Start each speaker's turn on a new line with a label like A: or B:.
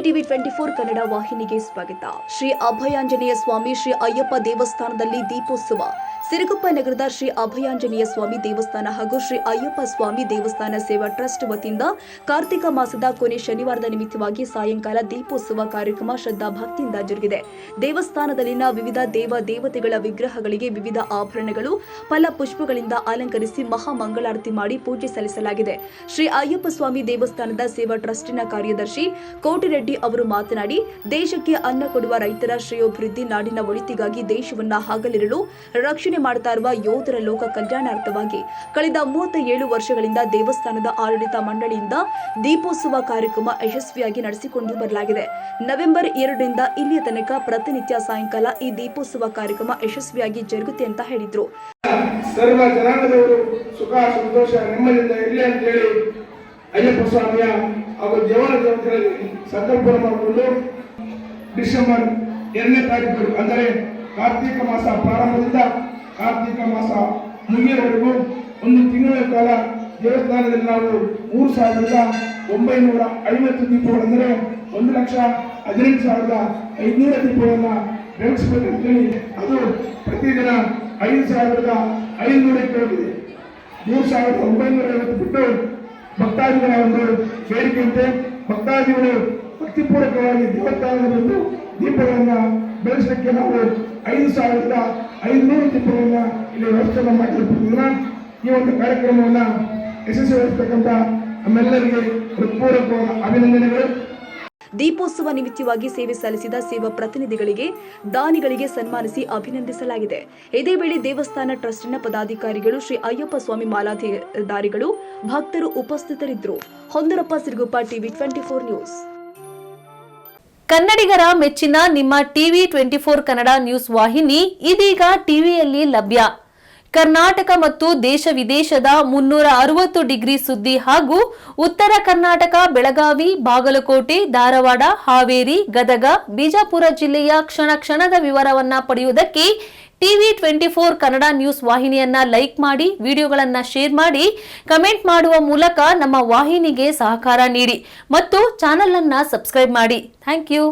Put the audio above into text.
A: TV 24 Kannada ವಾಹಿನಿಗೆ ಸ್ವಾಗತ. ಶ್ರೀ ಅಭಯಾಂಜನೇಯ ಸ್ವಾಮಿ ಶ್ರೀ ಅಯ್ಯಪ್ಪ ದೇವಸ್ಥಾನದಲ್ಲಿ ದೀಪೋತ್ಸವ. ಸಿರುಗುಪ್ಪ ನಗರದ ಶ್ರೀ ಅಭಯಾಂಜನೇಯ ಸ್ವಾಮಿ ದೇವಸ್ಥಾನ ಹಾಗೂ ಶ್ರೀ ಅಯ್ಯಪ್ಪ ಸ್ವಾಮಿ ದೇವಸ್ಥಾನ ಸೇವಾ ಟ್ರಸ್ಟ್ ವತಿಯಿಂದ ಕಾರ್ತಿಕ ಮಾಸದ ಕೊನೆ ಶನಿವಾರದ ನಿಮಿತ್ತವಾಗಿ ಸಾಯಂಕಾಲ ದೀಪೋತ್ಸವ ಕಾರ್ಯಕ್ರಮ ಶ್ರದ್ಧಾ ಭಕ್ತಿಯಿಂದ ಜರುಗಿದೆ. ದೇವಸ್ಥಾನದಲ್ಲಿನ ವಿವಿಧ ದೇವತೆಗಳ ವಿಗ್ರಹಗಳಿಗೆ ವಿವಿಧ ಆಭರಣಗಳು, ಫಲ ಪುಷ್ಪಗಳಿಂದ ಅಲಂಕರಿಸಿ ಮಹಾ ಮಂಗಳಾರತಿ ಮಾಡಿ ಪೂಜೆ ಸಲ್ಲಿಸಲಾಗಿದೆ. ಶ್ರೀ ಅಯ್ಯಪ್ಪ ಸ್ವಾಮಿ ದೇವಸ್ಥಾನದ ಸೇವಾ ಟ್ರಸ್ಟಿನ ಕಾರ್ಯದರ್ಶಿ ಕೋಟಿರೆಡ್ಡಿ ಅವರು ಮಾತನಾಡಿ, ದೇಶಕ್ಕೆ ಅನ್ನ ಕೊಡುವ ರೈತರ ಶ್ರೇಯೋಭಿವೃದ್ಧಿ, ನಾಡಿನ ಒಳಿತಿಗಾಗಿ ದೇಶವನ್ನ ಹಗಲಿರುಳು ರಕ್ಷಣೆ ಮಾಡುತ್ತಾ ಇರುವ ಯೋಧರ ಲೋಕ ಕಲ್ಯಾಣಾರ್ಥವಾಗಿ ಕಳೆದ 37 ವರ್ಷಗಳಿಂದ ದೇವಸ್ಥಾನದ ಆಡಳಿತ ಮಂಡಳಿಯಿಂದ ದೀಪೋತ್ಸವ ಕಾರ್ಯಕ್ರಮ ಯಶಸ್ವಿಯಾಗಿ ನಡೆಸಿಕೊಂಡು ಬರಲಾಗಿದೆ. ನವೆಂಬರ್ 2 ರಿಂದ ಇಲ್ಲಿಯ ತನಕ ಪ್ರತಿನಿತ್ಯ ಸಾಯಂಕಾಲ ಈ ದೀಪೋತ್ಸವ ಕಾರ್ಯಕ್ರಮ ಯಶಸ್ವಿಯಾಗಿ ಜರುಗುತ್ತೆ ಅಂತ ಹೇಳಿದ್ರು.
B: ಸರ್ವ ಜನಾಂಗದವರು ಸುಖ ಸಂತೋಷ ನೆಮ್ಮದಿಯಿಂದ ಇರಲಿ ಅಂತ ಹೇಳಿ ಅಯ್ಯಪ್ಪ ಸ್ವಾಮಿಯ ಹಾಗೂ ದೇವರಲ್ಲಿ ಸಂಕಲ್ಪ ಮಾಡಿಕೊಂಡು ಡಿಸೆಂಬರ್ 2ನೇ ತಾರೀಕು ಅಂದರೆ ಕಾರ್ತಿಕ ಮಾಸ ಪ್ರಾರಂಭದಿಂದ ಕಾರ್ತಿಕ ಮಾಸ ಮುಗಿಯುವವರೆಗೂ ಒಂದು ತಿಂಗಳ ಕಾಲ ದೇವಸ್ಥಾನದಲ್ಲಿ ನಾವು 3,950 ದೀಪಗಳೆಂದರೆ 1,18,500 ದೀಪಗಳನ್ನು ಬೆಳಗಿಸಬೇಕಂತೇಳಿ ಅದು ಪ್ರತಿದಿನ 5,500 ಹೋಗಿದೆ. 3,950 ಬಿಟ್ಟು ಭಕ್ತಾದಿಗಳ ಒಂದು ಬೇಡಿಕೆಯಂತೆ ಭಕ್ತಾದಿಗಳು ಭಕ್ತಿಪೂರ್ವಕವಾಗಿ ದೇವಸ್ಥಾನದಲ್ಲಿ ದೀಪಗಳನ್ನು ಬೆಳೆಸಲಿಕ್ಕೆ ನಾವು 5,500 ದೀಪಗಳನ್ನು ಇಲ್ಲಿ ವ್ಯವಸ್ಥೆ ಮಾಡಿರ್ತೀವಿ. ಈ ಒಂದು ಕಾರ್ಯಕ್ರಮವನ್ನು ಯಶಸ್ವಿಗೊಳಿಸತಕ್ಕಂಥ ನಮ್ಮೆಲ್ಲರಿಗೆ ಹೃತ್ಪೂರ್ವಕ ಅಭಿನಂದನೆಗಳು.
A: ದೀಪೋತ್ಸವ ನಿಮಿತ್ತವಾಗಿ ಸೇವೆ ಸಲ್ಲಿಸಿದ ಸೇವಾ ಪ್ರತಿನಿಧಿಗಳಿಗೆ, ದಾನಿಗಳಿಗೆ ಸನ್ಮಾನಿಸಿ ಅಭಿನಂದಿಸಲಾಗಿದೆ. ಇದೇ ವೇಳೆ ದೇವಸ್ಥಾನ ಟ್ರಸ್ಟಿನ ಪದಾಧಿಕಾರಿಗಳು, ಶ್ರೀ ಅಯ್ಯಪ್ಪ ಸ್ವಾಮಿ ಮಾಲಾಧಾರಿಗಳು, ಭಕ್ತರು ಉಪಸ್ಥಿತರಿದ್ದರು. ಹೊಂದರಪ್ಪ, ಸಿರುಗುಪ್ಪ, ಟಿವಿ 24 ನ್ಯೂಸ್.
C: ಕನ್ನಡಿಗರ ಮೆಚ್ಚಿನ ನಿಮ್ಮ ಟಿವಿ 24 ಕನ್ನಡ ನ್ಯೂಸ್ ವಾಹಿನಿ ಇದೀಗ ಟಿವಿಯಲ್ಲಿ ಲಭ್ಯ. ಕರ್ನಾಟಕ ಮತ್ತು ದೇಶ ವಿದೇಶದ 360 ಡಿಗ್ರಿ ಸುದ್ದಿ ಹಾಗೂ ಉತ್ತರ ಕರ್ನಾಟಕ, ಬೆಳಗಾವಿ, ಬಾಗಲಕೋಟೆ, ಧಾರವಾಡ, ಹಾವೇರಿ, ಗದಗ, ಬಿಜಾಪುರ ಜಿಲ್ಲೆಯ ಕ್ಷಣ ಕ್ಷಣದ ವಿವರವನ್ನ ಪಡೆಯುವುದಕ್ಕೆ ಟಿವಿ 24 ಕನ್ನಡ ನ್ಯೂಸ್ ವಾಹಿನಿಯನ್ನ ಲೈಕ್ ಮಾಡಿ, ವಿಡಿಯೋಗಳನ್ನ ಶೇರ್ ಮಾಡಿ, ಕಮೆಂಟ್ ಮಾಡುವ ಮೂಲಕ ನಮ್ಮ ವಾಹಿನಿಗೆ ಸಹಕಾರ ನೀಡಿ ಮತ್ತು ಚಾನೆಲ್ ಅನ್ನ ಸಬ್ಸ್ಕ್ರೈಬ್ ಮಾಡಿ. Thank you.